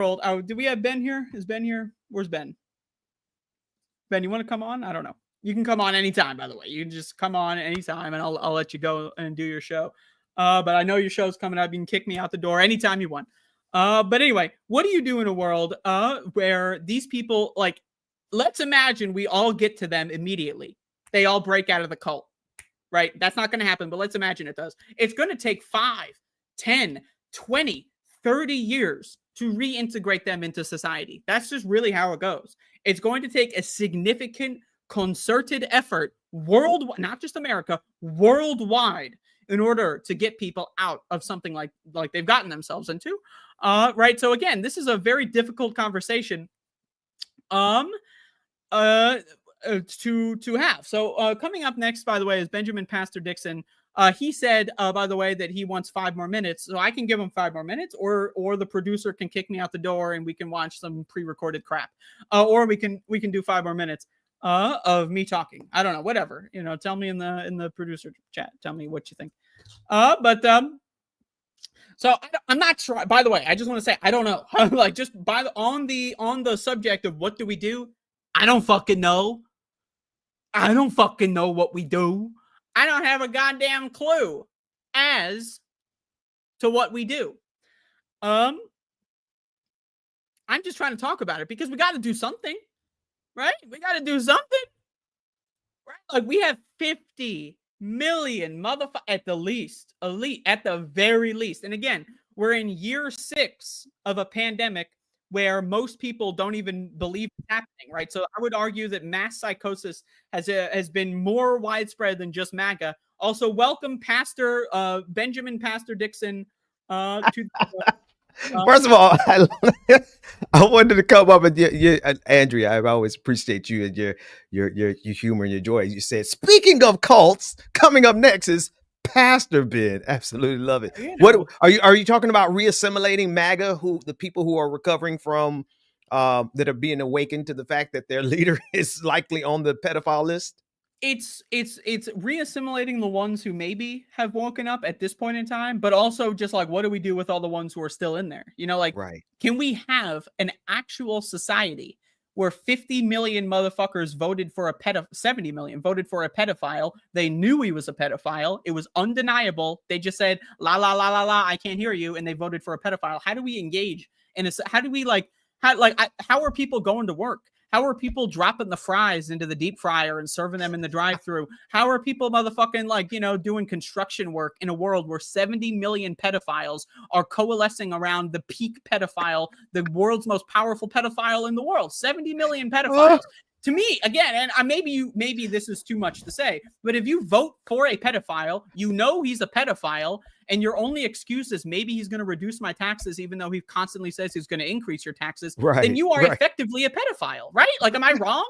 world. Oh, do we have Ben here? Is Ben here? Where's Ben? Ben, you want to come on? I don't know. You can come on anytime, by the way. You can just come on anytime, and I'll let you go and do your show. But I know your show's coming up. You can kick me out the door anytime you want. But anyway, what do you do in a world where these people, like, let's imagine we all get to them immediately. They all break out of the cult, right? That's not going to happen, but let's imagine it does. It's going to take 5, 10, 20, 30 years to reintegrate them into society. That's just really how it goes. It's going to take a significant concerted effort worldwide, not just America, worldwide, in order to get people out of something like they've gotten themselves into. Right. So again, this is a very difficult conversation to have. So coming up next, by the way, is Benjamin Pastor Dixon. He said, by the way, that he wants 5 more minutes. So I can give him 5 more minutes, or the producer can kick me out the door and we can watch some pre-recorded crap. Or we can do 5 more minutes of me talking. I don't know, whatever. Tell me in the producer chat. Tell me what you think. So I'm not sure. By the way, I just want to say I don't know. Like, just on the subject of what do we do, I don't fucking know. I don't fucking know what we do. I don't have a goddamn clue as to what we do. I'm just trying to talk about it because we got to do something, right? We got to do something, right? Like, we have 50 million motherfuckers at the least, at the very least. And again, we're in year 6 of a pandemic where most people don't even believe it's happening, right? So I would argue that mass psychosis has been more widespread than just MAGA. Also, welcome Pastor Benjamin Pastor Dixon to First of all, I wanted to come up and Andrea, I always appreciate you and your humor and your joy. You said, speaking of cults, coming up next is Pastor Ben. Absolutely love it. What are you talking about? Reassimilating MAGA, the people who are recovering from that are being awakened to the fact that their leader is likely on the pedophile list? It's reassimilating the ones who maybe have woken up at this point in time, but also just like, what do we do with all the ones who are still in there? Right. Can we have an actual society where 50 million motherfuckers voted for 70 million voted for a pedophile? They knew he was a pedophile. It was undeniable. They just said, la, la, la, la, la, I can't hear you. And they voted for a pedophile. How do we engage? And how do we how are people going to work? How are people dropping the fries into the deep fryer and serving them in the drive-thru? How are people motherfucking, doing construction work in a world where 70 million pedophiles are coalescing around the peak pedophile, the world's most powerful pedophile in the world? 70 million pedophiles. To me, again, and maybe this is too much to say, but if you vote for a pedophile, you know he's a pedophile, and your only excuse is maybe he's going to reduce my taxes, even though he constantly says he's going to increase your taxes, then you are effectively a pedophile, right? Like, am I wrong?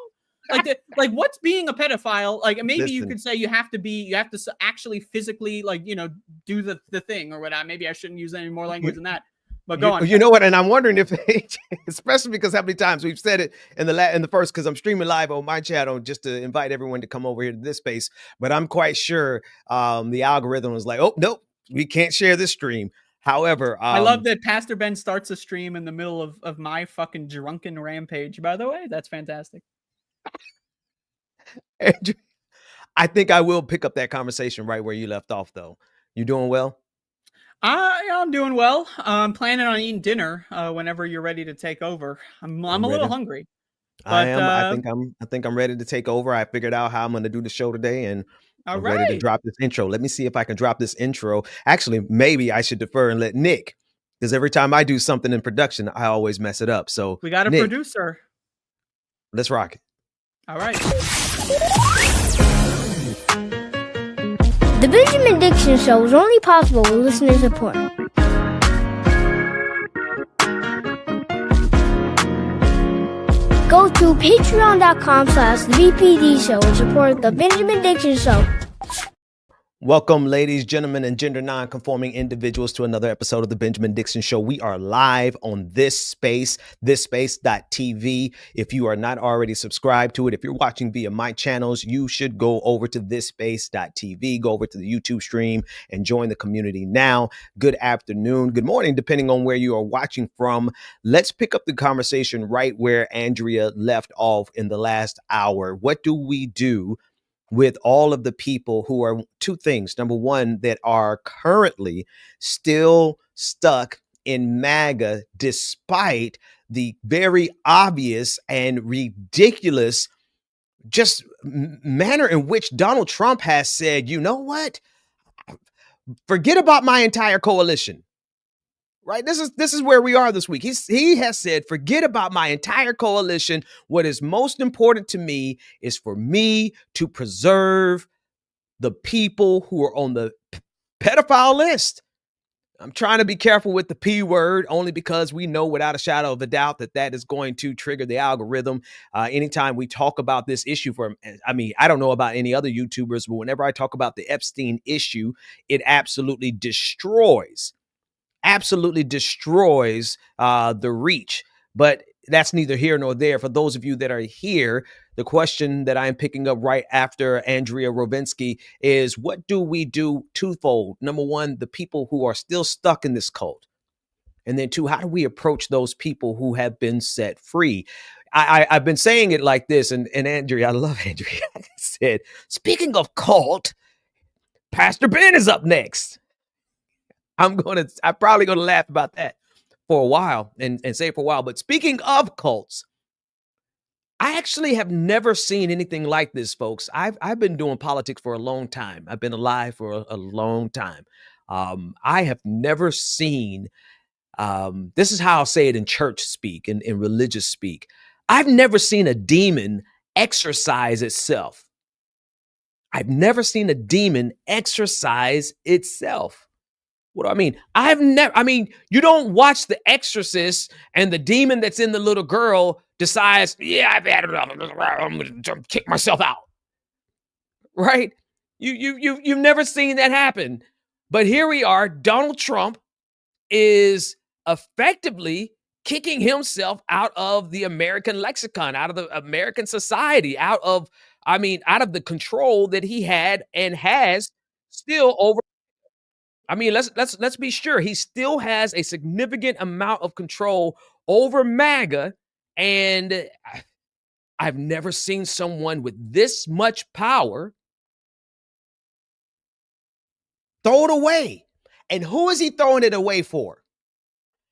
Like what's being a pedophile? Like, maybe you could say you have to actually physically, do the thing or whatever. Maybe I shouldn't use any more language than that. But go on. You know what? And I'm wondering if, especially because how many times we've said it in the first, because I'm streaming live on my channel just to invite everyone to come over here to this space. But I'm quite sure the algorithm was like, oh, nope, we can't share this stream. However, I love that Pastor Ben starts a stream in the middle of my fucking drunken rampage, by the way. That's fantastic. Andrew, I think I will pick up that conversation right where you left off, though. You doing well? I'm doing well. I'm planning on eating dinner whenever you're ready to take over. I'm a little hungry. But, I am. I think I'm ready to take over. I figured out how I'm going to do the show today, and I'm ready to drop this intro. Let me see if I can drop this intro. Actually, maybe I should defer and let Nick, because every time I do something in production, I always mess it up. So we got a Nick, producer. Let's rock it. All right. The Benjamin Dixon Show is only possible with listener support. Go to patreon.com/BPD show and support the Benjamin Dixon Show. Welcome, ladies, gentlemen, and gender non-conforming individuals to another episode of the Benjamin Dixon Show. We are live on this space, thisspace.tv. If you are not already subscribed to it, if you're watching via my channels, you should go over to thisspace.tv, go over to the YouTube stream and join the community now. Good afternoon, good morning, depending on where you are watching from. Let's pick up the conversation right where Andrea left off in the last hour. What do we do with all of the people who are two things? Number one, that are currently still stuck in MAGA, despite the very obvious and ridiculous just manner in which Donald Trump has said, you know what? Forget about my entire coalition. Right? This is where we are this week. He has said, forget about my entire coalition. What is most important to me is for me to preserve the people who are on the pedophile list. I'm trying to be careful with the P word, only because we know without a shadow of a doubt that is going to trigger the algorithm. Anytime we talk about this issue I don't know about any other YouTubers, but whenever I talk about the Epstein issue, it absolutely destroys the reach. But that's neither here nor there. For those of you that are here, the question that I'm picking up right after Andrea Rovinsky is, what do we do twofold? Number one, the people who are still stuck in this cult. And then two, how do we approach those people who have been set free? I've been saying it like this, and Andrea, I love Andrea, said, speaking of cult, Pastor Ben is up next. I'm probably gonna laugh about that for a while and say it for a while. But speaking of cults, I actually have never seen anything like this, folks. I've been doing politics for a long time. I've been alive for a long time. I have never seen. This is how I'll say it in church speak and in religious speak. I've never seen a demon exercise itself. I've never seen a demon exercise itself. What do I mean? You don't watch The Exorcist and the demon that's in the little girl decides, yeah, I've had enough. I'm going to kick myself out. Right? You've never seen that happen. But here we are. Donald Trump is effectively kicking himself out of the American lexicon, out of the American society, out of the control that he had and has still over. Let's be sure he still has a significant amount of control over MAGA, and I've never seen someone with this much power throw it away. And who is he throwing it away for?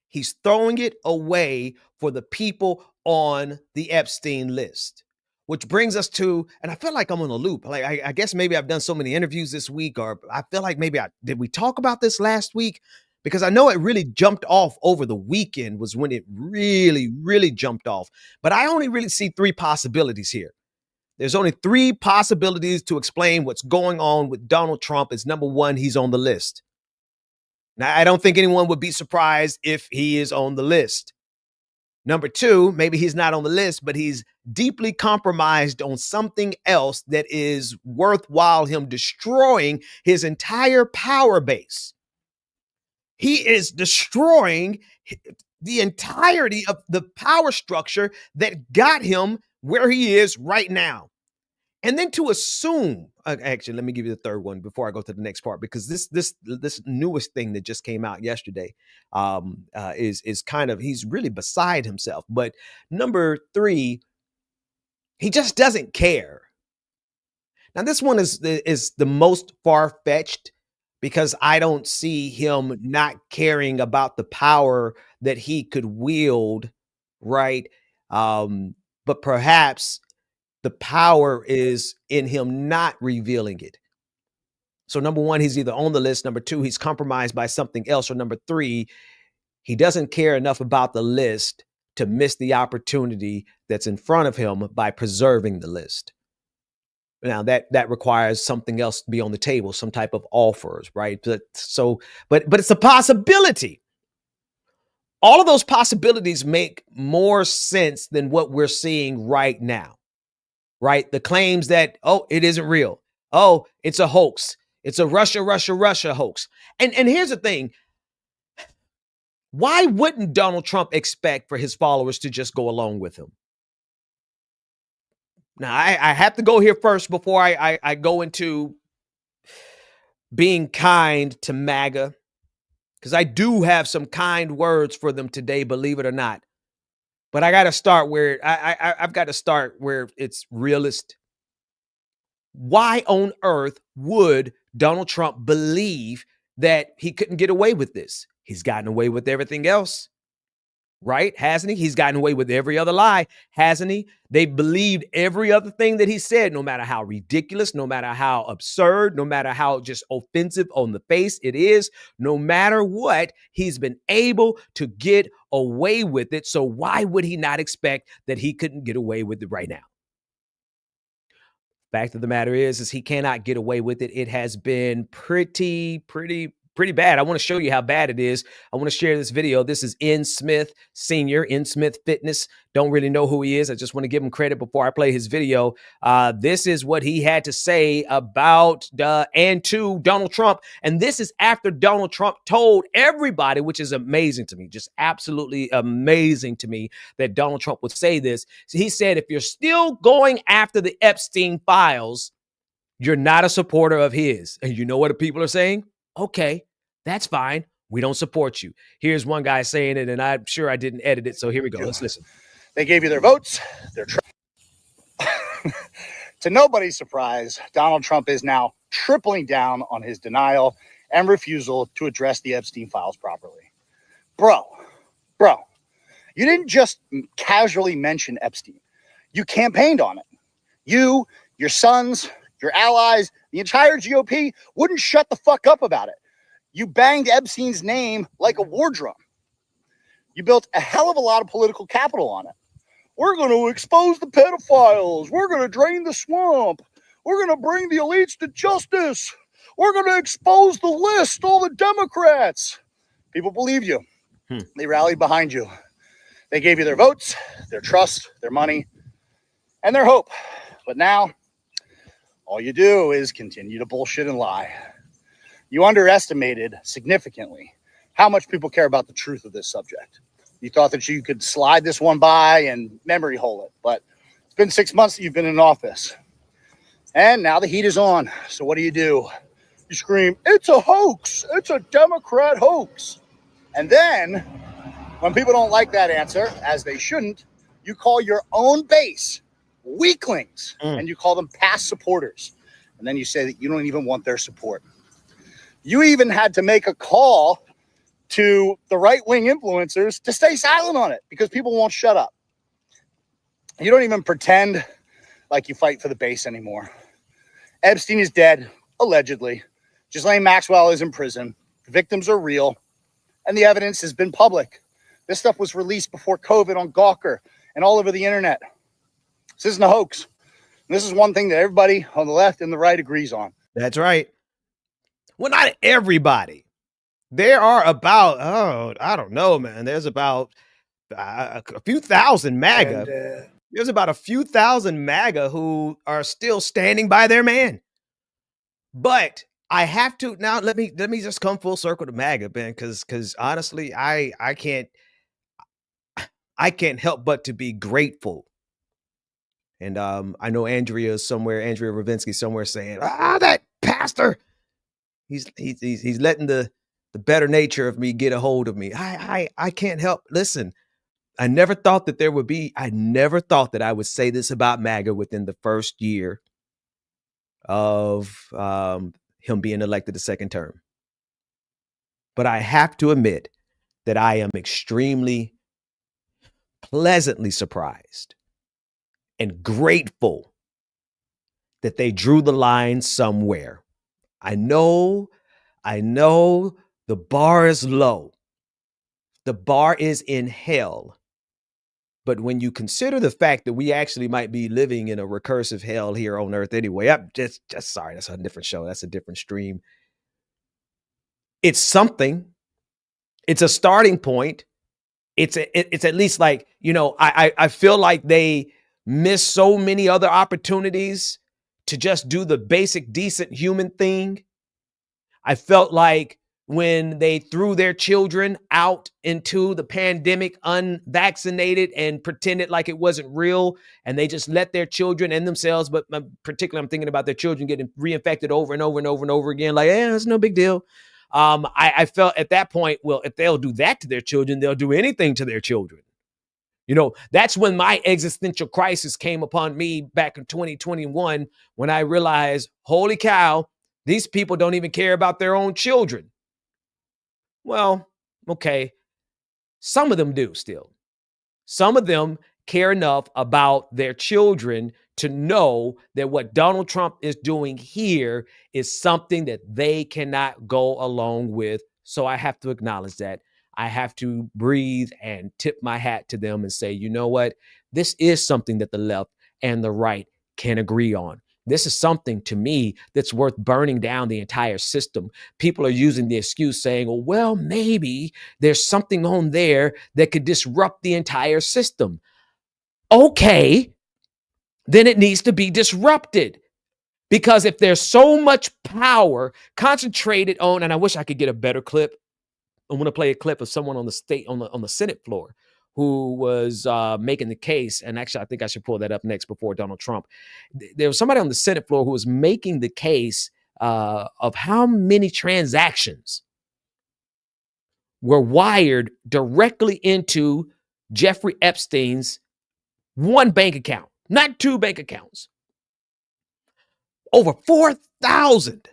He's throwing it away for the people on the Epstein list. Which brings us to, and I feel like I'm on a loop. Like I guess maybe I've done so many interviews this week, or I feel like did we talk about this last week? Because I know it really jumped off over the weekend was when it really, really jumped off. But I only really see three possibilities here. There's only three possibilities to explain what's going on with Donald Trump. Is number one, he's on the list. Now, I don't think anyone would be surprised if he is on the list. Number two, maybe he's not on the list, but he's deeply compromised on something else that is worthwhile him destroying his entire power base. He is destroying the entirety of the power structure that got him where he is right now. And then to assume, actually, let me give you the third one before I go to the next part, because this newest thing that just came out yesterday is kind of, he's really beside himself. But number three, he just doesn't care. Now, this one is the most far-fetched, because I don't see him not caring about the power that he could wield, right? But perhaps the power is in him not revealing it. So number one, he's either on the list. Number two, he's compromised by something else. Or number three, he doesn't care enough about the list to miss the opportunity that's in front of him by preserving the list. Now that requires something else to be on the table, some type of offers, right? But it's a possibility. All of those possibilities make more sense than what we're seeing right now. Right? The claims that, oh, it isn't real. Oh, it's a hoax. It's a Russia hoax. And here's the thing. Why wouldn't Donald Trump expect for his followers to just go along with him? Now, I have to go here first before I go into being kind to MAGA, because I do have some kind words for them today, believe it or not. But I got to start where I've got to start where it's realist. Why on earth would Donald Trump believe that he couldn't get away with this? He's gotten away with everything else, right? Hasn't he? He's gotten away with every other lie, hasn't he? They believed every other thing that he said, no matter how ridiculous, no matter how absurd, no matter how just offensive on the face it is, no matter what, he's been able to get away with it. So why would he not expect that he couldn't get away with it right now? Fact of the matter is he cannot get away with it. It has been pretty bad. I want to show you how bad it is. I want to share this video. This is N. Smith Sr., N. Smith Fitness. Don't really know who he is. I just want to give him credit before I play his video. This is what he had to say about and to Donald Trump. And this is after Donald Trump told everybody, which is amazing to me, just absolutely amazing to me that Donald Trump would say this. So he said, if you're still going after the Epstein files, you're not a supporter of his. And you know what the people are saying? Okay, that's fine. We don't support you. Here's one guy saying it, and I'm sure I didn't edit it. So here we go. Let's listen. They gave you their votes. To nobody's surprise, Donald Trump is now tripling down on his denial and refusal to address the Epstein files properly. Bro, you didn't just casually mention Epstein. You campaigned on it. You, your sons, your allies, the entire GOP wouldn't shut the fuck up about it. You banged Epstein's name like a war drum. You built a hell of a lot of political capital on it. We're going to expose the pedophiles. We're going to drain the swamp. We're going to bring the elites to justice. We're going to expose the list, all the Democrats. People believe you. They rallied behind you. They gave you their votes, their trust, their money, and their hope. But now, all you do is continue to bullshit and lie. You underestimated significantly how much people care about the truth of this subject. You thought that you could slide this one by and memory hole it, but it's been 6 months that you've been in office. And now the heat is on. So what do? You scream, it's a hoax. It's a Democrat hoax. And then when people don't like that answer, as they shouldn't, you call your own base weaklings and you call them past supporters. And then you say that you don't even want their support. You even had to make a call to the right-wing influencers to stay silent on it because people won't shut up. You don't even pretend like you fight for the base anymore. Epstein is dead, allegedly. Ghislaine Maxwell is in prison. The victims are real, and the evidence has been public. This stuff was released before COVID on Gawker and all over the internet. This isn't a hoax. And this is one thing that everybody on the left and the right agrees on. That's right. Well, not everybody. There are about, I don't know, man. There's about a few thousand MAGA. There's about a few thousand MAGA who are still standing by their man. But I have to now. Let me just come full circle to MAGA, man, because honestly, I can't help but to be grateful. And I know Andrea Ravinsky somewhere saying, that pastor, he's letting the better nature of me get a hold of me. I can't help. Listen, I never thought that I would say this about MAGA within the first year of him being elected a second term. But I have to admit that I am extremely pleasantly surprised and grateful that they drew the line somewhere. I know the bar is low. The bar is in hell. But when you consider the fact that we actually might be living in a recursive hell here on earth anyway, I'm just sorry, that's a different show. That's a different stream. It's something. It's a starting point. It's at least like, I feel like they miss so many other opportunities to just do the basic, decent human thing I felt like when they threw their children out into the pandemic unvaccinated and pretended like it wasn't real, and they just let their children and themselves, but particularly I'm thinking about their children getting reinfected over and over and over and over again, like, it's no big deal. I felt at that point, well, if they'll do that to their children, they'll do anything to their children. You know, that's when my existential crisis came upon me back in 2021, when I realized, holy cow, these people don't even care about their own children. Well, okay, some of them do still. Some of them care enough about their children to know that what Donald Trump is doing here is something that they cannot go along with. So I have to acknowledge that. I have to breathe and tip my hat to them and say, you know what? This is something that the left and the right can agree on. This is something to me that's worth burning down the entire system. People are using the excuse saying, well, maybe there's something on there that could disrupt the entire system. Okay, then it needs to be disrupted. Because if there's so much power concentrated on, and I wish I could get a better clip. I want to play a clip of someone on the Senate floor who was making the case. And actually, I think I should pull that up next before Donald Trump. There was somebody on the Senate floor who was making the case of how many transactions were wired directly into Jeffrey Epstein's one bank account, not two bank accounts. Over 4,000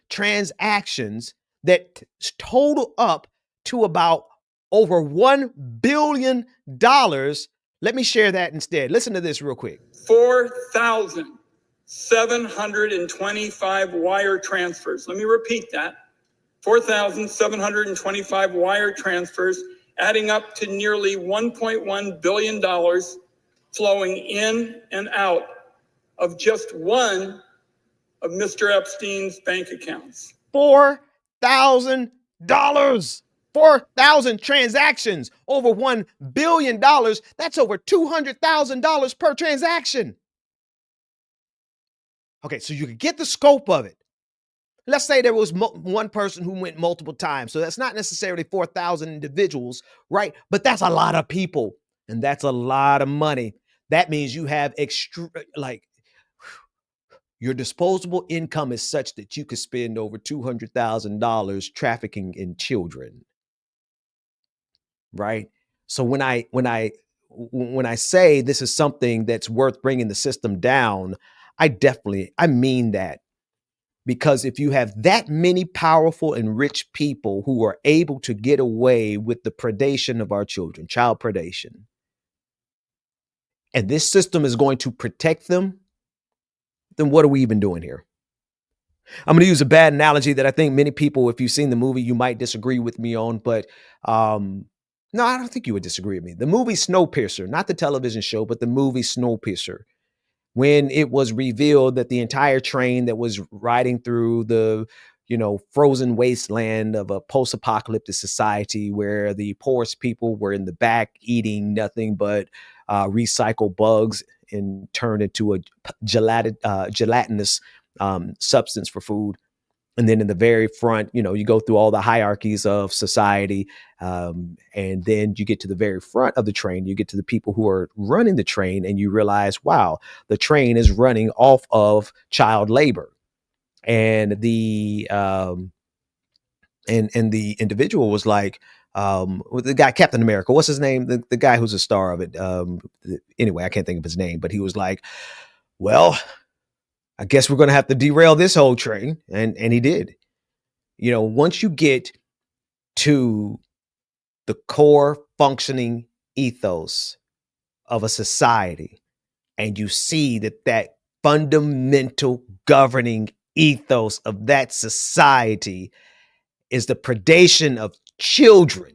transactions that total up to about over $1 billion. Let me share that instead. Listen to this real quick. 4,725 wire transfers. Let me repeat that. 4,725 wire transfers, adding up to nearly $1.1 billion flowing in and out of just one of Mr. Epstein's bank accounts. $4,000. 4,000 transactions, over $1 billion. That's over $200,000 per transaction. Okay, so you can get the scope of it. Let's say there was one person who went multiple times. So that's not necessarily 4,000 individuals, right? But that's a lot of people, and that's a lot of money. That means you have your disposable income is such that you could spend over $200,000 trafficking in children, right? So when I say this is something that's worth bringing the system down, I mean that. Because if you have that many powerful and rich people who are able to get away with the predation of our children, child predation, and this system is going to protect them, then what are we even doing here? I'm going to use a bad analogy that I think many people, if you've seen the movie, you might disagree with me on, but no, I don't think you would disagree with me. The movie Snowpiercer, not the television show, but the movie Snowpiercer. When it was revealed that the entire train that was riding through the, frozen wasteland of a post-apocalyptic society where the poorest people were in the back eating nothing but recycled bugs and turned into a gelatinous substance for food. And then in the very front, you go through all the hierarchies of society. And then you get to the very front of the train. You get to the people who are running the train, and you realize, wow, the train is running off of child labor. And the individual was like, the guy, Captain America, what's his name? The guy who's a star of it. Anyway, I can't think of his name, but he was like, well, I guess we're going to have to derail this whole train. And he did. Once you get to the core functioning ethos of a society, and you see that fundamental governing ethos of that society is the predation of children.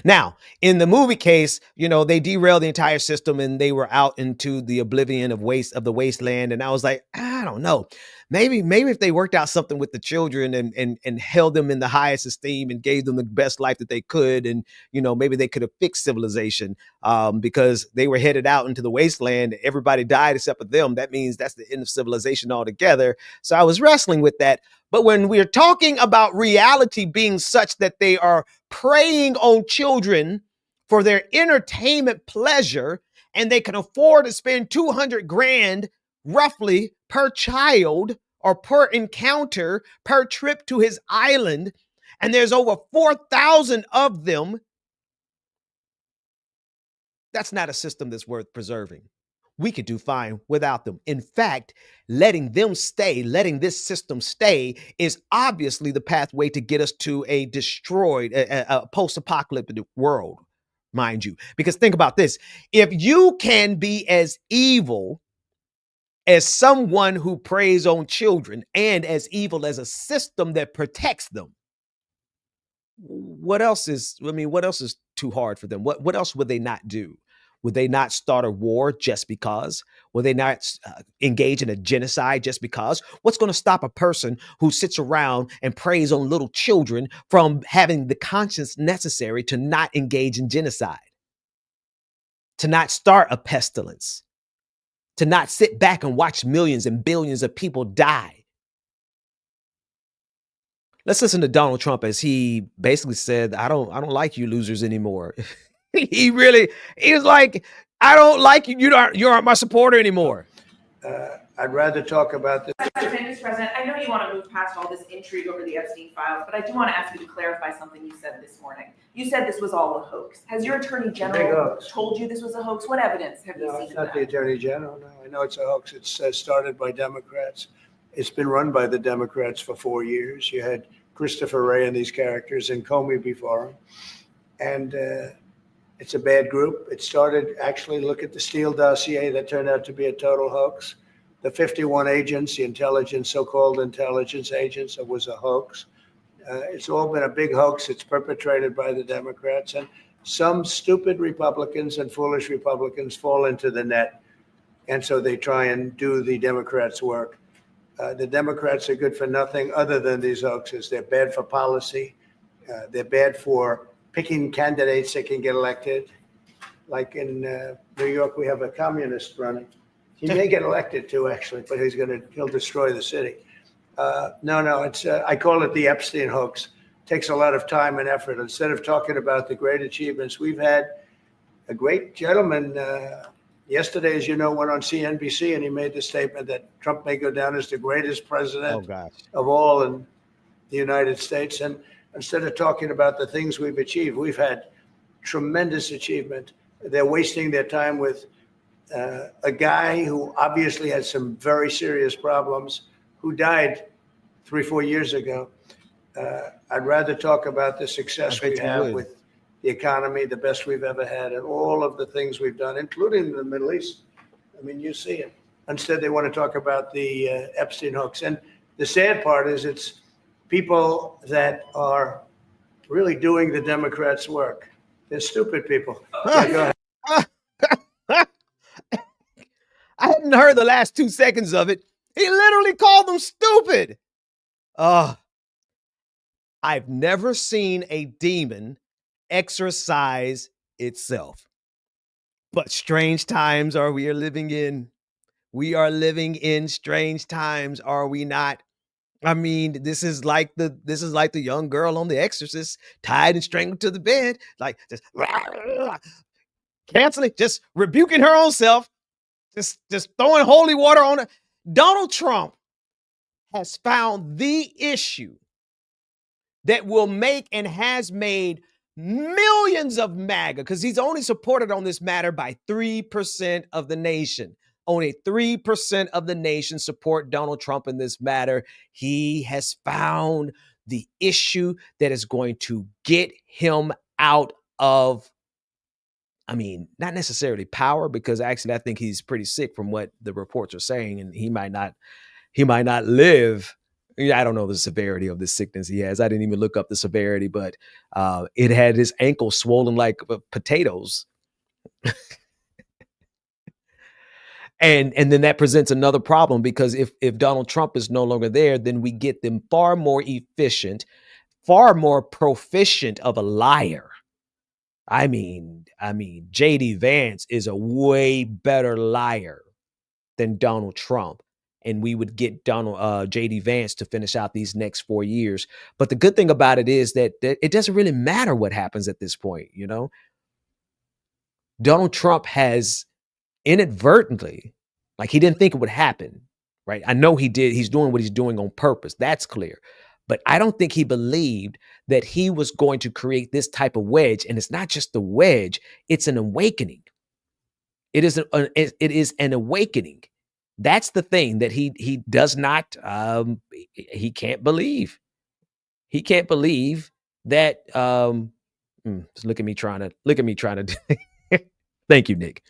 Now, in the movie case, they derailed the entire system and they were out into the oblivion of the wasteland. And I was like, I don't know, maybe if they worked out something with the children and held them in the highest esteem and gave them the best life that they could, and maybe they could have fixed civilization, because they were headed out into the wasteland. Everybody died except for them. That means that's the end of civilization altogether. So I was wrestling with that. But when we're talking about reality being such that they are preying on children for their entertainment pleasure, and they can afford to spend 200 grand roughly per child or per encounter per trip to his island, and there's over 4,000 of them, that's not a system that's worth preserving. We could do fine without them. In fact, letting them stay, letting this system stay, is obviously the pathway to get us to a destroyed, a post-apocalyptic world, mind you. Because think about this. If you can be as evil as someone who preys on children and as evil as a system that protects them, what else is too hard for them? What else would they not do? Would they not start a war just because? Would they not engage in a genocide just because? What's going to stop a person who sits around and preys on little children from having the conscience necessary to not engage in genocide, to not start a pestilence, to not sit back and watch millions and billions of people die? Let's listen to Donald Trump as he basically said, I don't like you losers anymore. He was like, I don't like you. You aren't my supporter anymore. I'd rather talk about this. Mr. President, I know you want to move past all this intrigue over the Epstein files, but I do want to ask you to clarify something you said this morning. You said this was all a hoax. Has your attorney general told you this was a hoax? What evidence have you seen? No, it's not the attorney general. No, I know it's a hoax. It's started by Democrats. It's been run by the Democrats for 4 years. You had Christopher Wray and these characters and Comey before him. And it's a bad group. It started, actually, look at the Steele dossier that turned out to be a total hoax. The 51 agents, the intelligence, so-called intelligence agents, it was a hoax. It's all been a big hoax. It's perpetrated by the Democrats. And some stupid Republicans and foolish Republicans fall into the net. And so they try and do the Democrats' work. The Democrats are good for nothing other than these hoaxes. They're bad for policy. They're bad for picking candidates that can get elected. Like in New York, we have a communist running. He may get elected too, actually, but he'll destroy the city. It's I call it the Epstein hoax. It takes a lot of time and effort. Instead of talking about the great achievements, we've had a great gentleman yesterday, as you know, went on CNBC and he made the statement that Trump may go down as the greatest president of all in the United States. And instead of talking about the things we've achieved, we've had tremendous achievement. They're wasting their time with a guy who obviously had some very serious problems, who died 3-4 years ago. I'd rather talk about the success we have with the economy, the best we've ever had, and all of the things we've done, including the Middle East. I mean, you see it. Instead, they want to talk about the Epstein hoax. And the sad part is it's people that are really doing the Democrats' work. They're stupid people. Yeah, go ahead. I hadn't heard the last 2 seconds of it. He literally called them stupid. I've never seen a demon exercise itself. But strange times are we are living in. We are living in strange times, are we not? I mean, this is like the young girl on The Exorcist, tied and strangled to the bed, like just canceling, just rebuking her own self, just throwing holy water on it. Donald Trump has found the issue that will make and has made millions of MAGA, because he's only supported on this matter by 3% of the nation. Only 3% of the nation support Donald Trump in this matter. He has found the issue that is going to get him out of, I mean, not necessarily power, because actually I think he's pretty sick from what the reports are saying, and he might not live. I don't know the severity of the sickness he has. I didn't even look up the severity, but it had his ankle swollen like potatoes. And then that presents another problem, because if Donald Trump is no longer there, then we get them far more efficient, far more proficient of a liar. I mean, JD Vance is a way better liar than Donald Trump. And we would get JD Vance to finish out these next 4 years. But the good thing about it is that it doesn't really matter what happens at this point, you know? Donald Trump has inadvertently, like, he didn't think it would happen, right? I know he did. He's doing what he's doing on purpose. That's clear. But I don't think he believed that he was going to create this type of wedge. And it's not just a wedge, it's an awakening. It is an awakening. That's the thing that he does not, he can't believe. He can't believe that, look at me trying to, thank you, Nick.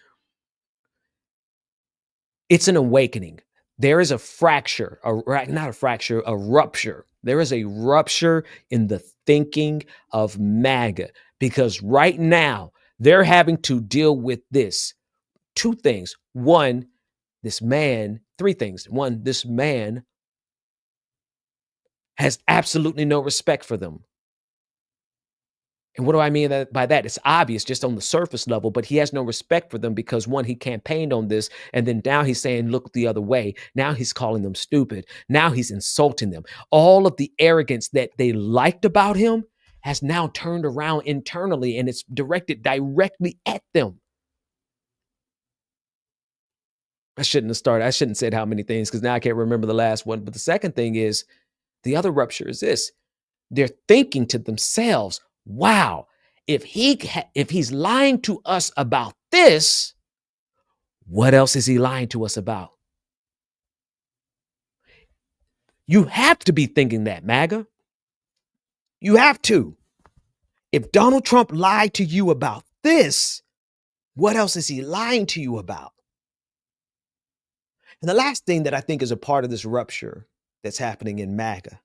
It's an awakening. There is a fracture, not a fracture, a rupture. There is a rupture in the thinking of MAGA, because right now they're having to deal with this. Two things. One, three things. One, this man has absolutely no respect for them. And what do I mean by that? It's obvious just on the surface level, but he has no respect for them because, one, he campaigned on this, and then now he's saying, look the other way. Now he's calling them stupid. Now he's insulting them. All of the arrogance that they liked about him has now turned around internally, and it's directed directly at them. I shouldn't have started. I shouldn't have said how many things, because now I can't remember the last one. But the second thing is, the other rupture is this. They're thinking to themselves, wow, if he's lying to us about this, what else is he lying to us about? You have to be thinking that, MAGA. You have to. If Donald Trump lied to you about this, what else is he lying to you about? And the last thing that I think is a part of this rupture that's happening in MAGA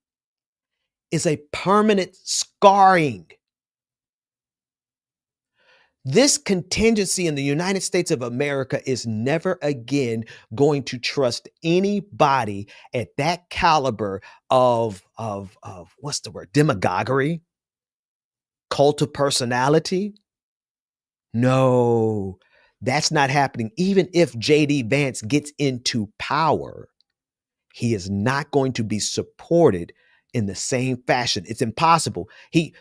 is a permanent scarring. This contingency in the United States of America is never again going to trust anybody at that caliber of what's the word? Demagoguery? Cult of personality? No, that's not happening. Even if JD Vance gets into power, he is not going to be supported in the same fashion. It's impossible. He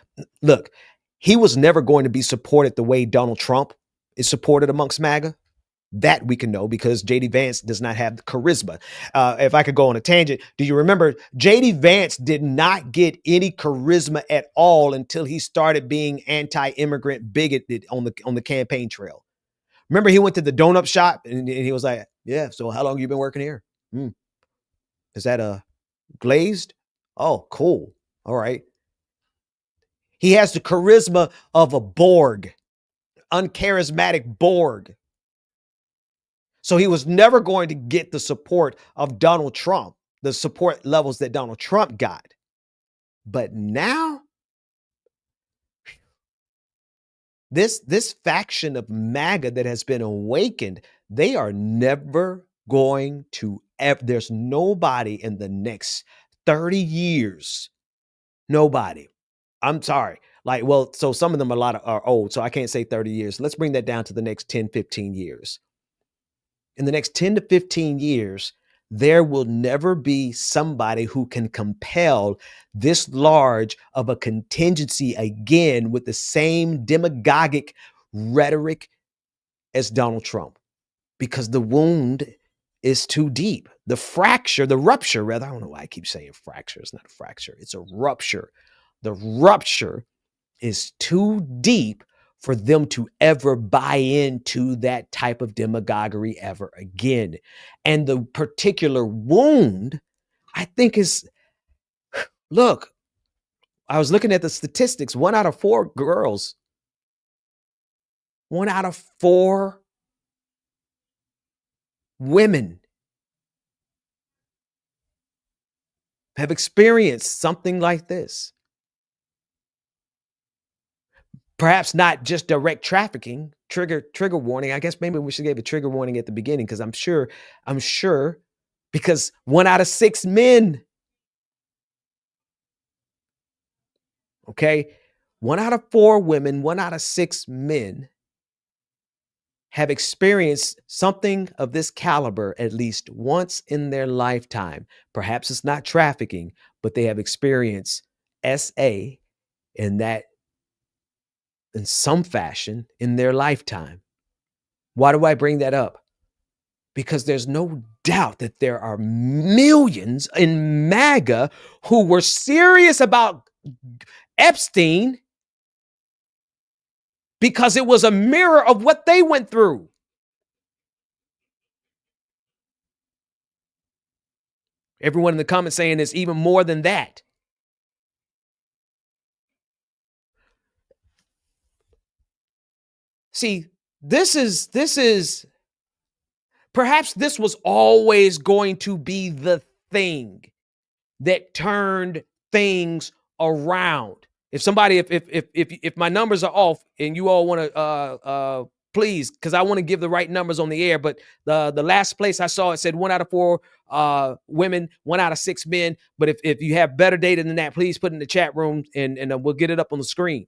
was never going to be supported the way Donald Trump is supported amongst MAGA. That we can know, because JD Vance does not have the charisma. If I could go on a tangent, do you remember JD Vance did not get any charisma at all until he started being anti-immigrant bigoted on the campaign trail? Remember, he went to the donut shop and he was like, yeah, so how long have you been working here? Is that glazed? Oh, cool. All right. He has the charisma of a Borg, uncharismatic Borg. So he was never going to get the support of Donald Trump, the support levels that Donald Trump got. But now, this faction of MAGA that has been awakened, they are never going to there's nobody in the next 30 years. Nobody. I'm sorry. So some of them are old, so I can't say 30 years. Let's bring that down to the next 10, 15 years. In the next 10 to 15 years, there will never be somebody who can compel this large of a contingency again with the same demagogic rhetoric as Donald Trump, because the wound is too deep. The rupture, rather. I don't know why I keep saying fracture. It's not a fracture. It's a rupture. The rupture is too deep for them to ever buy into that type of demagoguery ever again. And the particular wound, I think, is, look, I was looking at the statistics. 1 out of 4 girls, 1 out of 4 women have experienced something like this. perhaps not just direct trafficking, trigger warning. I guess maybe we should give a trigger warning at the beginning, because I'm sure, because 1 out of 6 men, okay, 1 out of 4 women, 1 out of 6 men have experienced something of this caliber at least once in their lifetime. Perhaps it's not trafficking, but they have experienced SA in some fashion in their lifetime. Why do I bring that up? Because there's no doubt that there are millions in MAGA who were serious about Epstein because it was a mirror of what they went through. Everyone in the comments saying it's even more than that. See, this is perhaps this was always going to be the thing that turned things around. If somebody, if my numbers are off and you all want to please, because I want to give the right numbers on the air, but the last place I saw it said 1 out of 4 women, 1 out of 6 men. But if you have better data than that, please put it in the chat room and we'll get it up on the screen.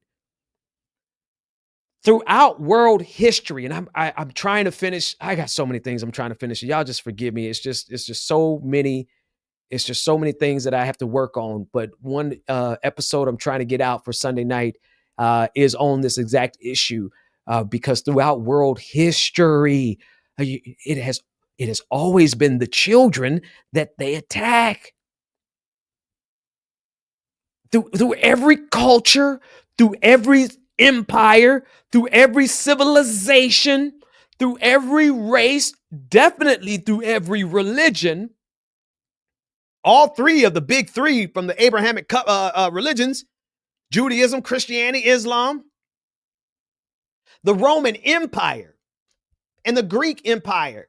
Throughout world history, and I'm trying to finish. I got so many things I'm trying to finish. Y'all just forgive me. It's just so many. It's just so many things that I have to work on. But one episode I'm trying to get out for Sunday night is on this exact issue, because throughout world history, it has always been the children that they attack. Through every culture, through every empire, through every civilization, through every race, definitely through every religion. All 3 of the big 3 from the Abrahamic religions, Judaism, Christianity, Islam, the Roman Empire, and the Greek Empire,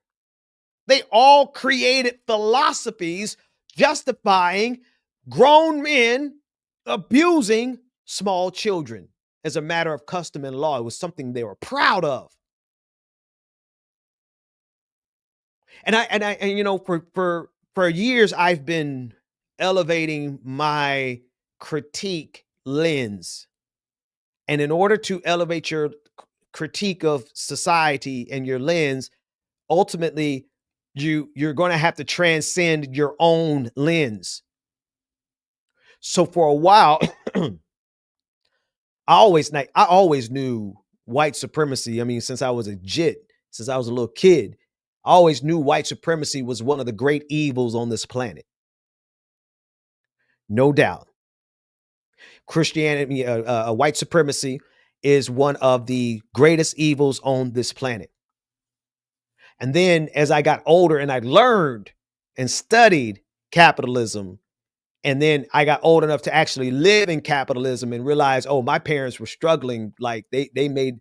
they all created philosophies justifying grown men abusing small children as a matter of custom and law. It was something they were proud of. And you know, for years I've been elevating my critique lens. And in order to elevate your critique of society and your lens, ultimately you're going to have to transcend your own lens. So for a while, I always knew white supremacy. I mean, since I was a little kid, I always knew white supremacy was one of the great evils on this planet. No doubt. Christianity, white supremacy is one of the greatest evils on this planet. And then as I got older and I learned and studied capitalism, and then I got old enough to actually live in capitalism and realize, oh, my parents were struggling. Like they made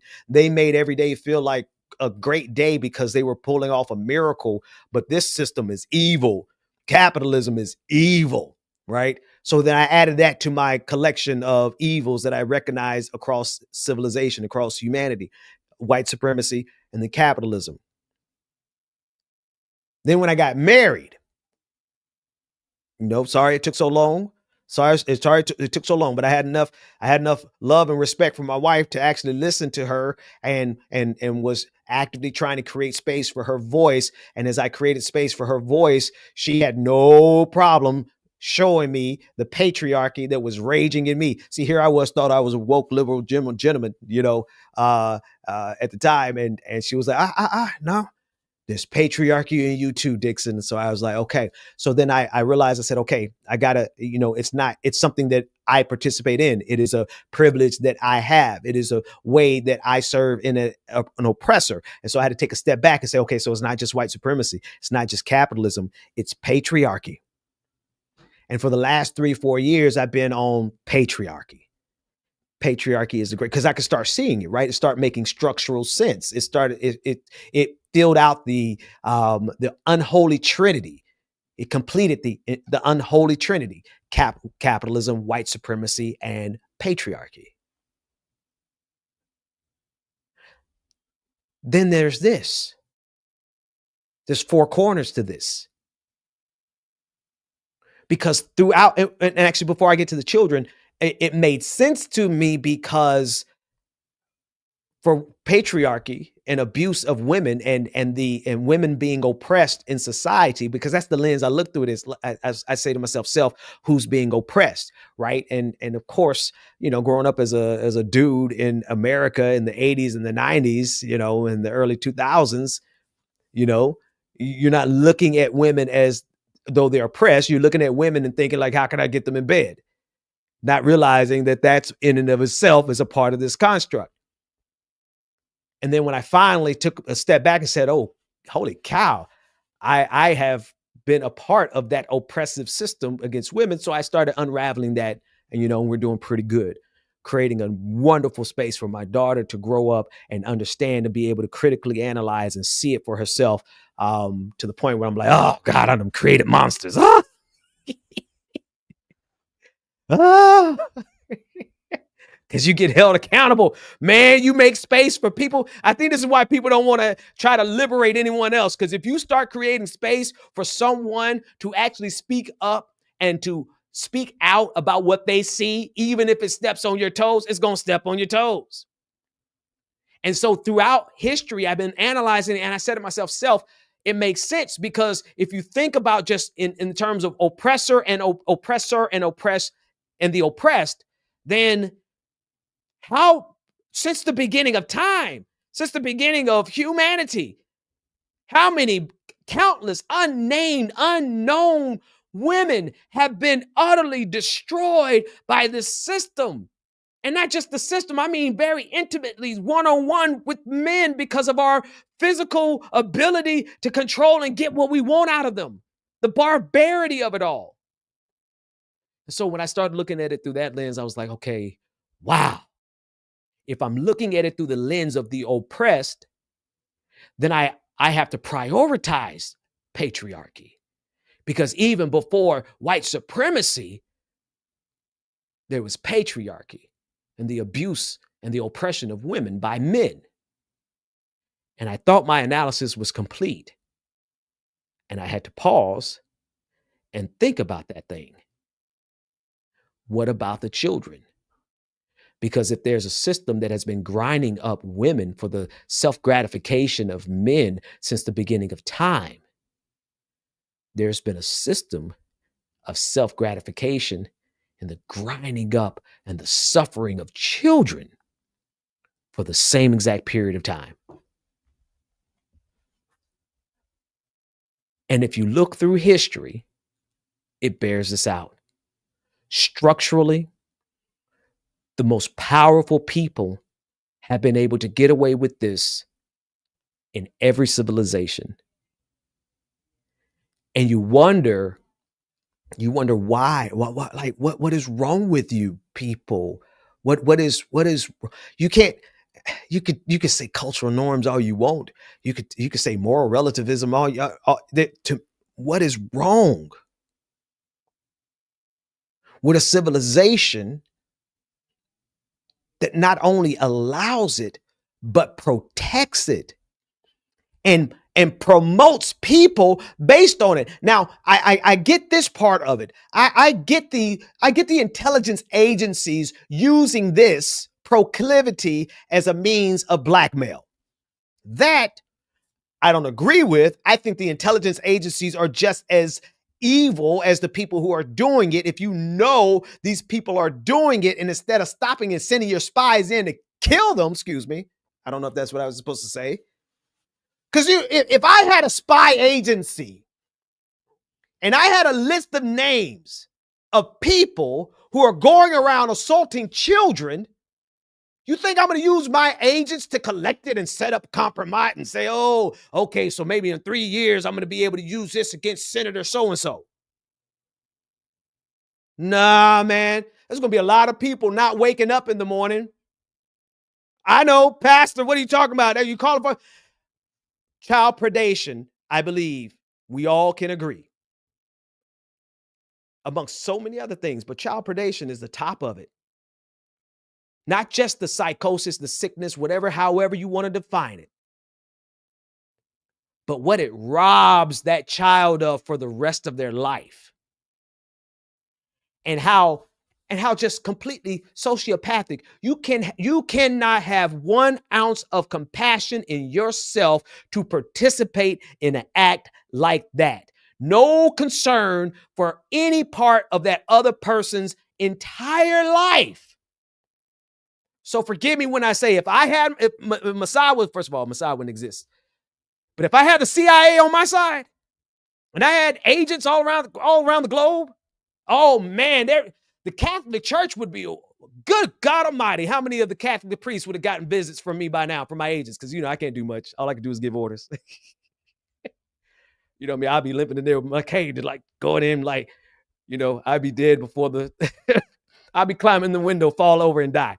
every day feel like a great day because they were pulling off a miracle. But this system is evil. Capitalism is evil, right? So then I added that to my collection of evils that I recognize across civilization, across humanity, white supremacy, and then capitalism. Then when I got married, sorry it took so long. It took so long, but I had enough love and respect for my wife to actually listen to her and was actively trying to create space for her voice. And as I created space for her voice, she had no problem showing me the patriarchy that was raging in me. See, here I thought I was a woke liberal gentleman, at the time. And she was like, no. There's patriarchy in you too, Dixon. So I was like, okay. So then I realized, I said, okay, I gotta, it's something that I participate in. It is a privilege that I have. It is a way that I serve in an oppressor. And so I had to take a step back and say, okay, so it's not just white supremacy. It's not just capitalism. It's patriarchy. And for the last 3-4 years, I've been on patriarchy. Patriarchy is because I could start seeing it, right? It started making structural sense. It filled out the unholy trinity. It completed the unholy trinity: capitalism, white supremacy, and patriarchy. then there's this. There's four corners to this. Because throughout, and actually before I get to the children, it made sense to me because for patriarchy and abuse of women and women being oppressed in society, because that's the lens I look through this. As I say to myself, self, who's being oppressed, right? And of course, growing up as a dude in America in the 80s and the 90s, in the early 2000s, you're not looking at women as though they're oppressed. You're looking at women and thinking like, how can I get them in bed? Not realizing that that's in and of itself is a part of this construct. And then when I finally took a step back and said, oh, holy cow, I have been a part of that oppressive system against women. So I started unraveling that. And, we're doing pretty good, creating a wonderful space for my daughter to grow up and understand and be able to critically analyze and see it for herself, to the point where I'm like, oh, God, I done created monsters. Ah! Ah! Because you get held accountable. Man, you make space for people. I think this is why people don't want to try to liberate anyone else. Because if you start creating space for someone to actually speak up and to speak out about what they see, even if it steps on your toes, it's going to step on your toes. And so throughout history, I've been analyzing it, and I said to myself, it makes sense, because if you think about just in terms of oppressor and oppressed and the oppressed, then how, since the beginning of time, since the beginning of humanity, how many countless unnamed, unknown women have been utterly destroyed by this system? And not just the system, I mean very intimately, one-on-one with men, because of our physical ability to control and get what we want out of them. The barbarity of it all. And so when I started looking at it through that lens, I was like, okay, wow. If I'm looking at it through the lens of the oppressed, then I have to prioritize patriarchy. Because even before white supremacy, there was patriarchy and the abuse and the oppression of women by men. And I thought my analysis was complete. And I had to pause and think about that thing. What about the children? Because if there's a system that has been grinding up women for the self-gratification of men since the beginning of time, there's been a system of self-gratification and the grinding up and the suffering of children for the same exact period of time. And if you look through history, it bears this out. Structurally, the most powerful people have been able to get away with this in every civilization. And you wonder why? What is wrong with you people? What is you could say cultural norms all you want. You could say moral relativism what is wrong with a civilization that not only allows it, but protects it and promotes people based on it? Now, I get this part of it. I get the intelligence agencies using this proclivity as a means of blackmail. That I don't agree with. I think the intelligence agencies are just as evil as the people who are doing it. If you know these people are doing it, and instead of stopping and sending your spies in to kill them, excuse me, I don't know if that's what I was supposed to say. Because if I had a spy agency and I had a list of names of people who are going around assaulting children, you think I'm going to use my agents to collect it and set up compromise and say, oh, okay, so maybe in 3 years, I'm going to be able to use this against Senator so-and-so? Nah, man, there's going to be a lot of people not waking up in the morning. I know, Pastor, what are you talking about? Are you calling for child predation? I believe we all can agree, amongst so many other things, but child predation is the top of it. Not just the psychosis, the sickness, however you want to define it. but what it robs that child of for the rest of their life. And how just completely sociopathic. You cannot have 1 ounce of compassion in yourself to participate in an act like that. No concern for any part of that other person's entire life. So forgive me when I say if Mossad was, first of all, Mossad wouldn't exist. But if I had the CIA on my side and I had agents all around the globe, oh man, the Catholic Church would be, good God Almighty, how many of the Catholic priests would have gotten visits from me by now, from my agents? Because, I can't do much. All I can do is give orders. You know what I mean? I'll be limping in there with my cane, like going in, like, I'd be dead before I'll be climbing the window, fall over and die.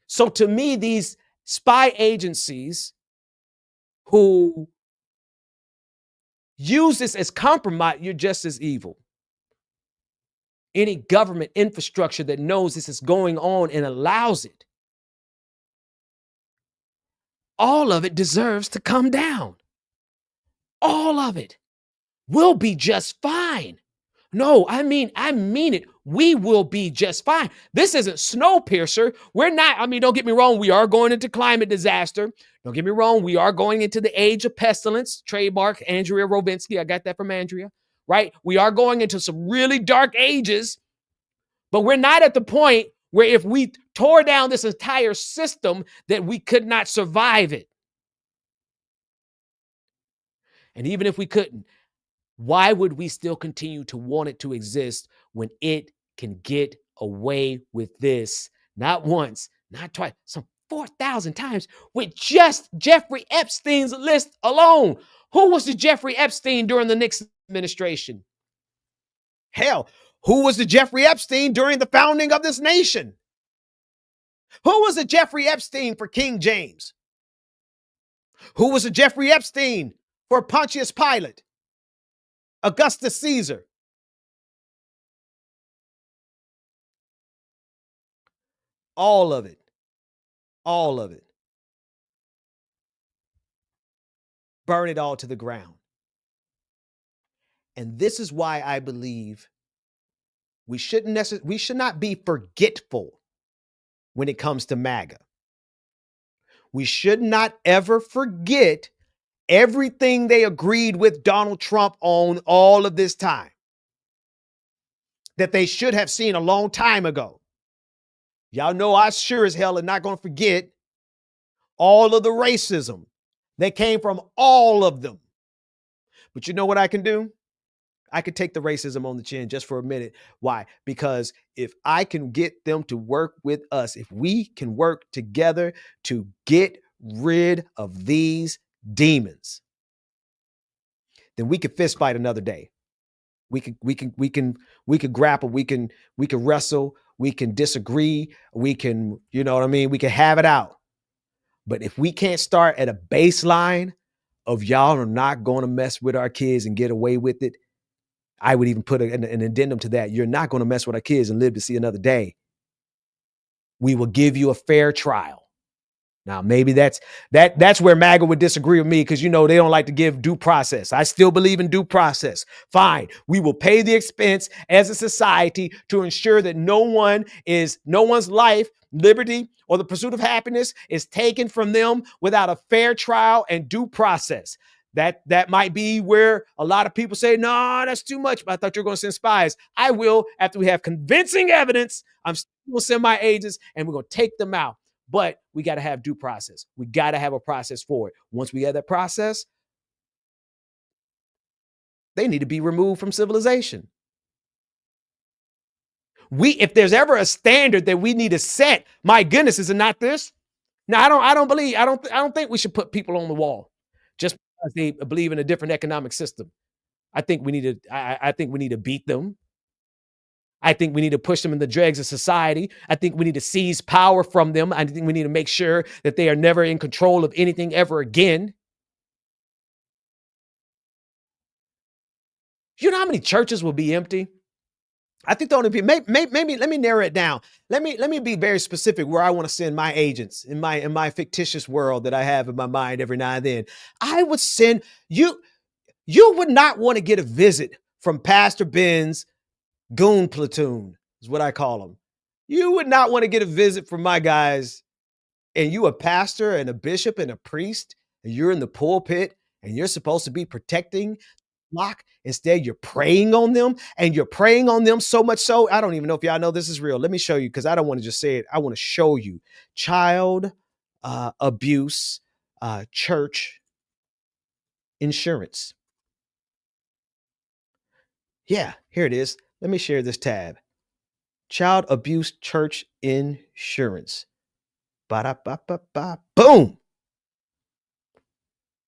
So to me, these spy agencies who use this as compromise, you're just as evil. Any government infrastructure that knows this is going on and allows it, all of it deserves to come down. All of it. We'll be just fine. No, I mean it. We will be just fine. This isn't Snowpiercer. We're not, don't get me wrong. We are going into climate disaster. Don't get me wrong. We are going into the age of pestilence. Trademark Andrea Rovinsky. I got that from Andrea, right? We are going into some really dark ages, but we're not at the point where if we tore down this entire system that we could not survive it. And even if we couldn't, why would we still continue to want it to exist when it can get away with this not once, not twice, some 4,000 times with just Jeffrey Epstein's list alone? Who was the Jeffrey Epstein during the Nixon administration? Hell, who was the Jeffrey Epstein during the founding of this nation? Who was the Jeffrey Epstein for King James? Who was the Jeffrey Epstein for Pontius Pilate? Augustus Caesar. All of it. All of it. Burn it all to the ground. And this is why I believe we should not be forgetful when it comes to MAGA. We should not ever forget everything they agreed with Donald Trump on all of this time that they should have seen a long time ago. Y'all know I sure as hell am not going to forget all of the racism that came from all of them. But you know what I can do? I could take the racism on the chin just for a minute. Why? Because if I can get them to work with us, if we can work together to get rid of these demons, then we could fist fight another day. We can grapple. We can wrestle. We can disagree. We can, we can have it out. But if we can't start at a baseline of y'all are not going to mess with our kids and get away with it, I would even put an addendum to that. You're not going to mess with our kids and live to see another day. We will give you a fair trial. Now, maybe that's where MAGA would disagree with me because, they don't like to give due process. I still believe in due process. Fine. We will pay the expense as a society to ensure that no one's life, liberty, or the pursuit of happiness is taken from them without a fair trial and due process. That might be where a lot of people say, no, that's too much. But I thought you were going to send spies. I will, after we have convincing evidence, I'm still going to send my agents and we're going to take them out. But we got to have due process. We got to have a process for it. Once we have that process, they need to be removed from civilization. If there's ever a standard that we need to set, my goodness, is it not this? Now, I don't think we should put people on the wall just because they believe in a different economic system. I think we need to beat them. I think we need to push them in the dregs of society. I think we need to seize power from them. I think we need to make sure that they are never in control of anything ever again. You know how many churches will be empty I think the only people, maybe let me narrow it down. Let me be very specific where I want to send my agents in my fictitious world that I have in my mind every now and then. I would send you. You would not want to get a visit from Pastor Ben's goon platoon, is what I call them. You would not want to get a visit from my guys, and you a pastor and a bishop and a priest, and you're in the pulpit and you're supposed to be protecting flock. Instead, you're preying on them, and you're preying on them so much so, I don't even know if y'all know this is real. Let me show you, because I don't want to just say it. I want to show you child abuse church insurance. Yeah, here it is. Let me share this tab. Child abuse church insurance. Ba-da-ba-ba-ba. Boom.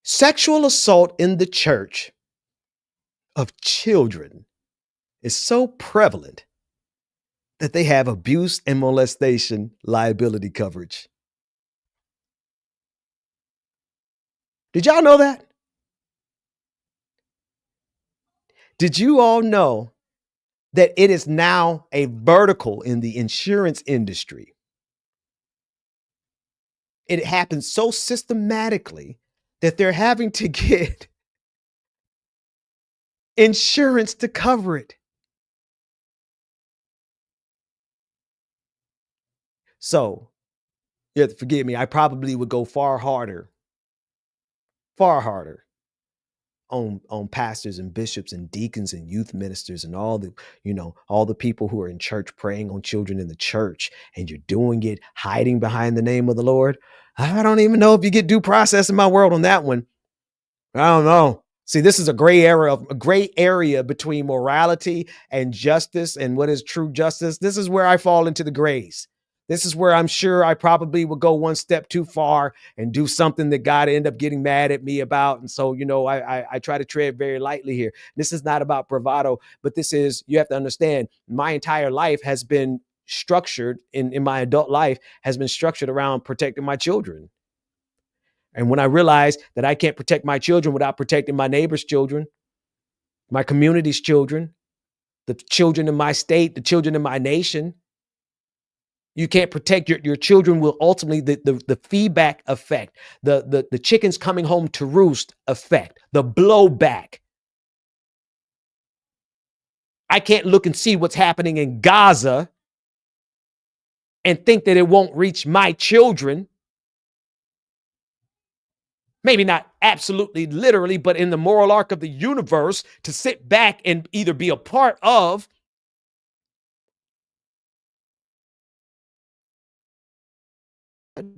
Sexual assault in the church of children is so prevalent that they have abuse and molestation liability coverage. Did y'all know that? Did you all know that it is now a vertical in the insurance industry? It happens so systematically that they're having to get insurance to cover it. So, you have to forgive me, I probably would go far harder on pastors and bishops and deacons and youth ministers and all the people who are in church preying on children in the church, and you're doing it hiding behind the name of the Lord. I don't even know if you get due process in my world on that one. I don't know. See, this is a gray area between morality and justice and what is true justice. This is where I fall into the grays. This is where I'm sure I probably would go one step too far and do something that God end up getting mad at me about. And so, I try to tread very lightly here. This is not about bravado, but you have to understand, my entire life has been structured in my adult life has been structured around protecting my children. And when I realized that I can't protect my children without protecting my neighbor's children, my community's children, the children in my state, the children in my nation, you can't protect your children will ultimately, the feedback effect, the chickens coming home to roost effect, the blowback. I can't look and see what's happening in Gaza and think that it won't reach my children. Maybe not absolutely literally, but in the moral arc of the universe, to sit back and either be a part of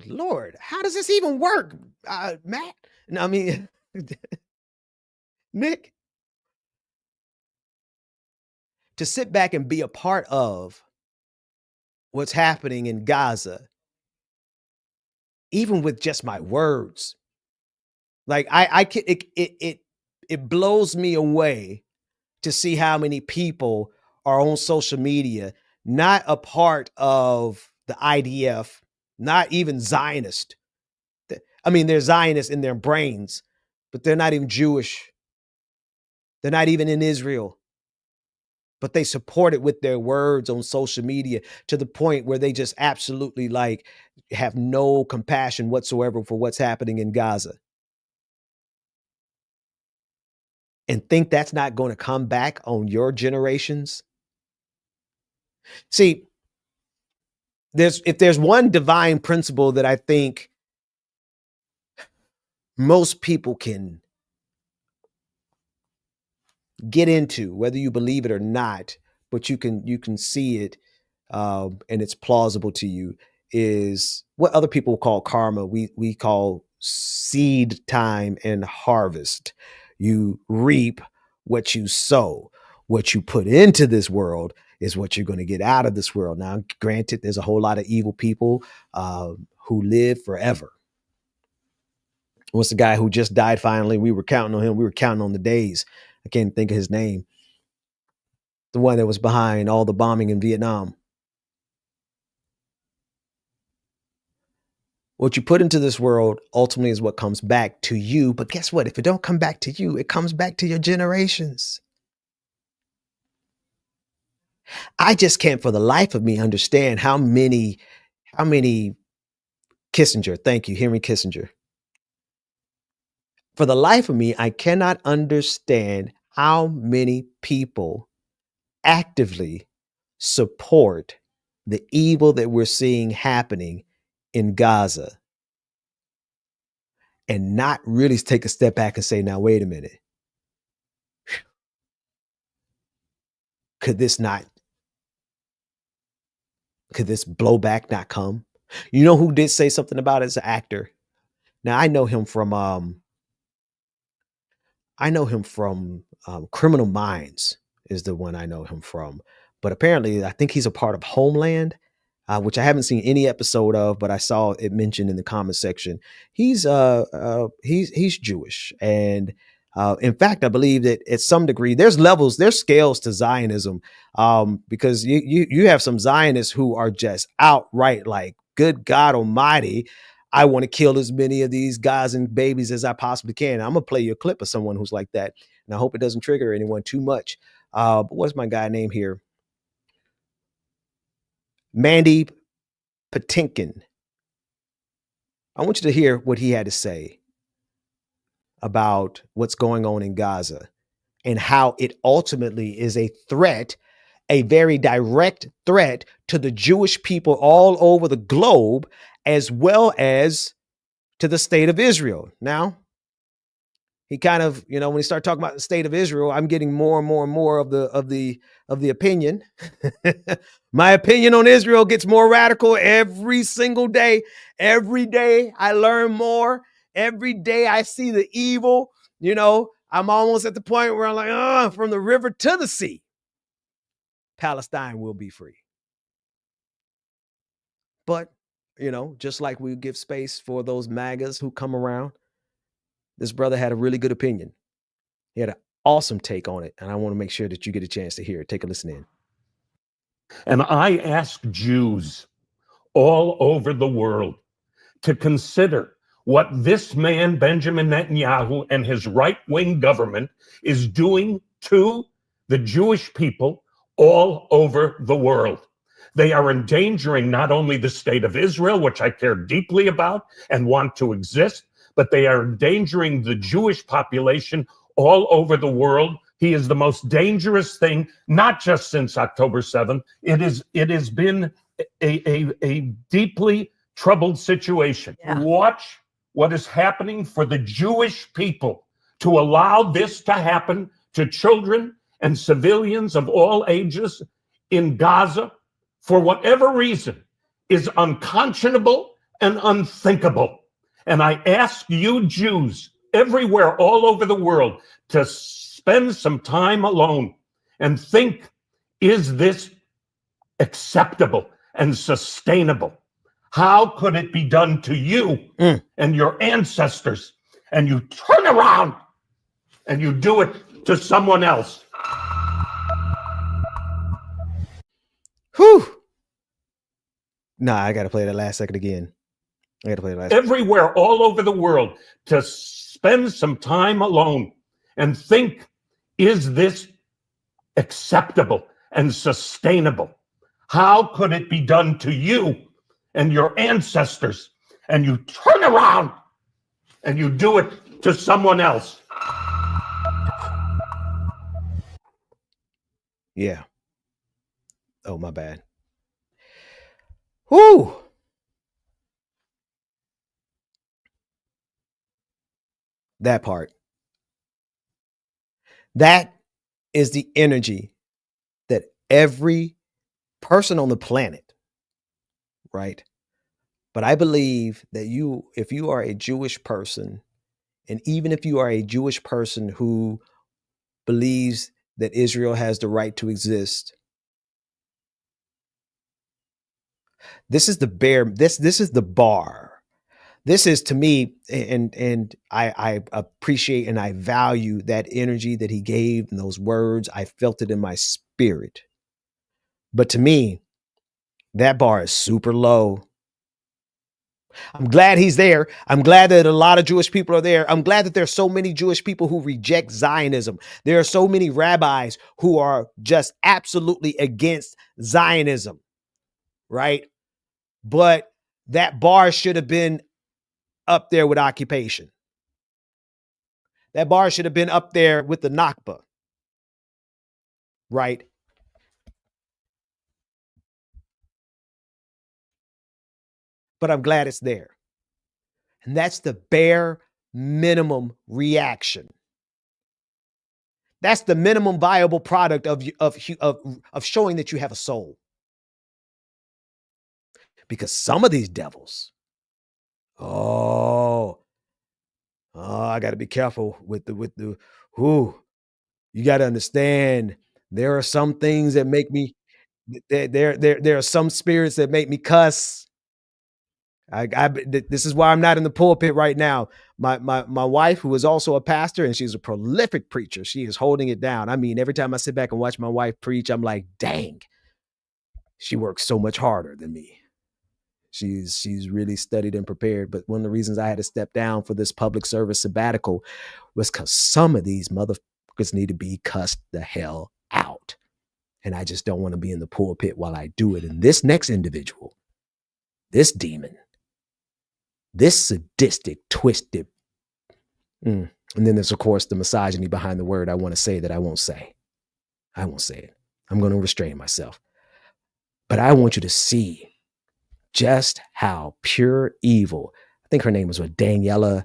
Lord, how does this even work, Matt? No, I mean, Nick, to sit back and be a part of what's happening in Gaza, even with just my words, like it blows me away to see how many people are on social media, not a part of the IDF, not even Zionist. I mean, they're Zionists in their brains, but they're not even Jewish. They're not even in Israel, but they support it with their words on social media to the point where they just absolutely have no compassion whatsoever for what's happening in Gaza. And think that's not going to come back on your generations. See, if there's one divine principle that I think most people can get into, whether you believe it or not, but you can see it, and it's plausible to you, is what other people call karma. We call seed time and harvest. You reap what you sow. What you put into this world is what you're going to get out of this world. Now, granted, there's a whole lot of evil people who live forever. What's the guy who just died finally? We were counting on him. We were counting on the days. I can't think of his name. The one that was behind all the bombing in Vietnam. What you put into this world ultimately is what comes back to you. But guess what? If it don't come back to you, it comes back to your generations. I just can't for the life of me understand how many Kissinger, thank you, Henry Kissinger. For the life of me, I cannot understand how many people actively support the evil that we're seeing happening in Gaza and not really take a step back and say, now, wait a minute. Could this blowback not come? You know who did say something about it as an actor? Now, I know him from Criminal Minds is the one I know him from. But apparently, I think he's a part of Homeland, which I haven't seen any episode of, but I saw it mentioned in the comment section. He's Jewish, and in fact, I believe that at some degree, there's scales to Zionism, because you have some Zionists who are just outright like, good God Almighty, I want to kill as many of these guys and babies as I possibly can. I'm gonna play you a clip of someone who's like that, and I hope it doesn't trigger anyone too much. But what's my guy name here? Mandy Patinkin. I want you to hear what he had to say about what's going on in Gaza and how it ultimately is a threat, a very direct threat to the Jewish people all over the globe, as well as to the state of Israel. Now, he kind of, when he started talking about the state of Israel, I'm getting more and more and more of the opinion. My opinion on Israel gets more radical every single day. Every day I learn more. Every day I see the evil. I'm almost at the point where I'm like, from the river to the sea, Palestine will be free. But, just like we give space for those MAGAs who come around, this brother had a really good opinion. He had an awesome take on it, and I want to make sure that you get a chance to hear it. Take a listen in. And I ask Jews all over the world to consider what this man, Benjamin Netanyahu, and his right-wing government is doing to the Jewish people all over the world. They are endangering not only the state of Israel, which I care deeply about and want to exist, but they are endangering the Jewish population all over the world. He is the most dangerous thing, not just since October 7th. It has been a deeply troubled situation. Yeah. Watch what is happening for the Jewish people to allow this to happen to children and civilians of all ages in Gaza, for whatever reason, is unconscionable and unthinkable. And I ask you Jews everywhere, all over the world, to spend some time alone and think, is this acceptable and sustainable? How could it be done to you and your ancestors, and you turn around and you do it to someone else? Whew. Nah, I got to play that last second again. Everywhere, all over the world, to spend some time alone and think, is this acceptable and sustainable? How could it be done to you and your ancestors, and you turn around and you do it to someone else? Yeah. Oh, my bad. Whoo. That part. That is the energy that every person on the planet, right? But I believe that if you are a Jewish person, and even if you are a Jewish person who believes that Israel has the right to exist, this is the this is the bar. This is, to me, and I appreciate and I value that energy that he gave and those words. I felt it in my spirit. But to me, that bar is super low. I'm glad he's there. I'm glad that a lot of Jewish people are there. I'm glad that there's so many Jewish people who reject Zionism. There are so many rabbis who are just absolutely against Zionism, right? But that bar should have been up there with occupation. That bar should have been up there with the Nakba, right? But I'm glad it's there. And that's the bare minimum reaction. That's the minimum viable product of showing that you have a soul. Because some of these devils, I got to be careful with the you got to understand there are some things that make me there are some spirits that make me cuss. This is why I'm not in the pulpit right now. My wife, who is also a pastor, and she's a prolific preacher, she is holding it down. I mean, every time I sit back and watch my wife preach, I'm like, dang, she works so much harder than me. She's really studied and prepared. But one of the reasons I had to step down for this public service sabbatical was because some of these motherfuckers need to be cussed the hell out. And I just don't want to be in the pulpit while I do it. And this next individual, this demon, this sadistic, twisted, and then there's, of course, the misogyny behind the word I want to say that I won't say. I won't say it. I'm going to restrain myself. But I want you to see just how pure evil. I think her name was Daniela.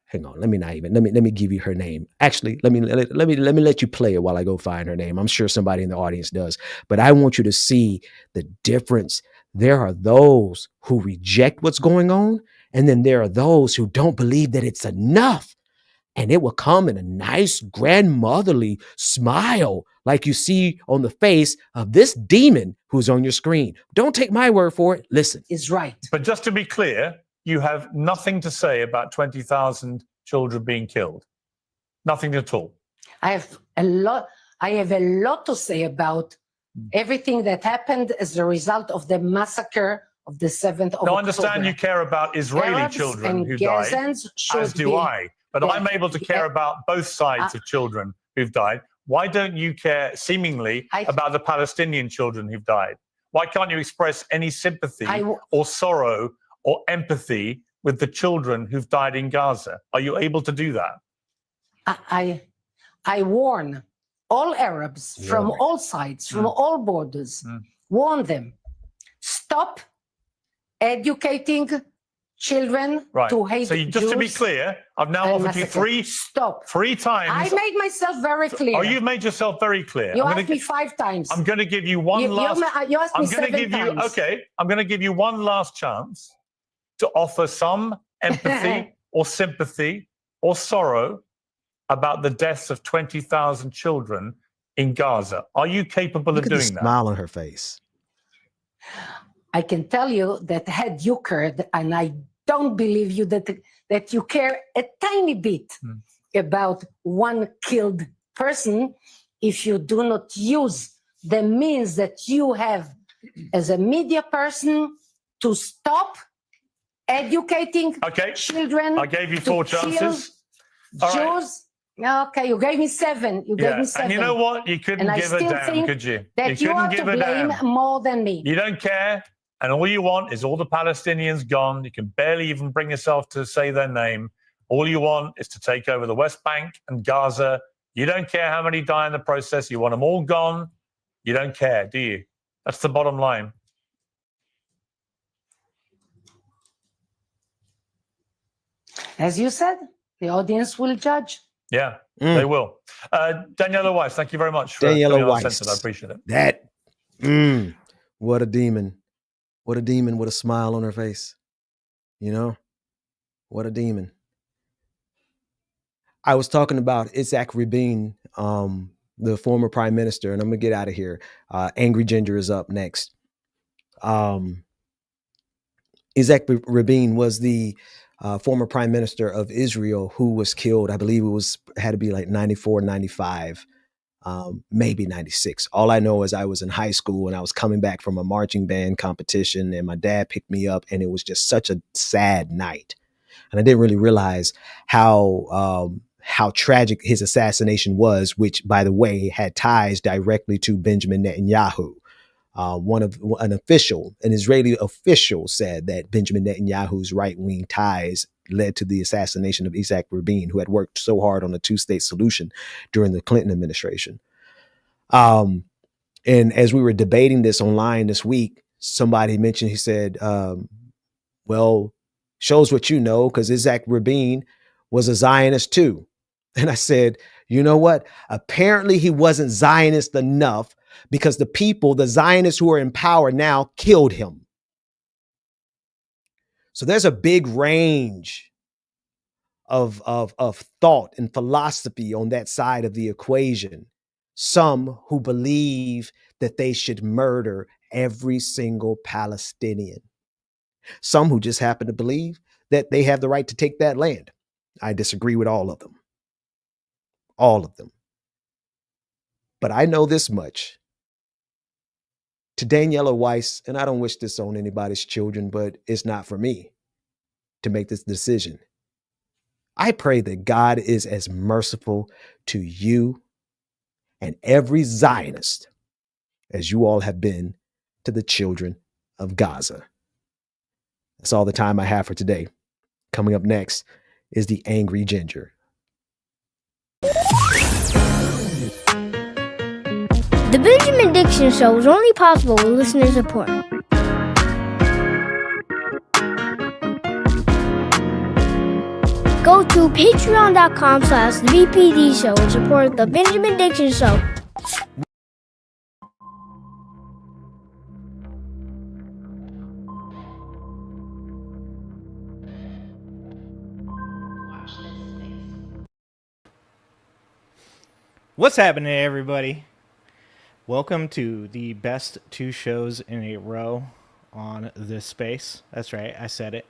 Hang on, let me give you her name. Actually, let me let you play it while I go find her name. I'm sure somebody in the audience does. But I want you to see the difference. There are those who reject what's going on, and then there are those who don't believe that it's enough. And it will come in a nice grandmotherly smile like you see on the face of this demon who's on your screen. Don't take my word for it. Listen. Is right. But just to be clear, you have nothing to say about 20,000 children being killed. Nothing at all. I have a lot to say about everything that happened as a result of the massacre of the 7th of October. Now, I understand you care about Israeli Arabs children and who died, Gazans as do I. But I'm able to care about both sides of children who've died. Why don't you care, seemingly, about the Palestinian children who've died? Why can't you express any sympathy or sorrow or empathy with the children who've died in Gaza? Are you able to do that? I warn all Arabs from all sides, from all borders, warn them, stop educating children to hate So just Jews. to be clear, I've now offered you three times. I made myself very clear. Oh, you've made yourself very clear. You asked me 5 times. I'm going to give you one last. You asked me 7 times. Okay, I'm going to give you one last chance to offer some empathy or sympathy or sorrow about the deaths of 20,000 children in Gaza. Are you capable of doing that? Smile on her face. I can tell you that had you cared, and I don't believe you that you care a tiny bit about one killed person, if you do not use the means that you have as a media person to stop educating children. I gave you 4 chances. Jews. Okay, you gave me 7. You gave me 7. And you know what? You couldn't give a damn, could you? That you are to blame more than me. You don't care. And all you want is all the Palestinians gone. You can barely even bring yourself to say their name. All you want is to take over the West Bank and Gaza. You don't care how many die in the process. You want them all gone. You don't care, do you? That's the bottom line. As you said, the audience will judge. Yeah, they will. Daniela Weiss, thank you very much for Daniela Weiss. Uncensored. I appreciate it. What a demon. What a demon with a smile on her face. You know? What a demon. I was talking about Isaac Rabin, the former prime minister, and I'm going to get out of here. Angry Ginger is up next. Isaac Rabin was the former prime minister of Israel who was killed. I believe had to be like 94, 95. maybe 96. All I know is I was in high school and I was coming back from a marching band competition, and my dad picked me up, and it was just such a sad night. And I didn't really realize how tragic his assassination was, which, by the way, had ties directly to Benjamin Netanyahu. An Israeli official said that Benjamin Netanyahu's right-wing ties led to the assassination of Isaac Rabin, who had worked so hard on a two-state solution during the Clinton administration. And as we were debating this online this week, somebody mentioned, he said, well, shows what you know, because Isaac Rabin was a Zionist too. And I said, you know what? Apparently he wasn't Zionist enough, because the people, the Zionists who are in power now, killed him. So there's a big range of thought and philosophy on that side of the equation. Some who believe that they should murder every single Palestinian. Some who just happen to believe that they have the right to take that land. I disagree with all of them. All of them. But I know this much. To Daniela Weiss, and I don't wish this on anybody's children, but it's not for me to make this decision. I pray that God is as merciful to you and every Zionist as you all have been to the children of Gaza. That's all the time I have for today. Coming up next is the Angry Ginger. The Benjamin Dixon Show is only possible with listener support. Go to patreon.com/BPD Show and support the Benjamin Dixon Show. What's happening, everybody? Welcome to the best two shows in a row on this space. That's right, I said it.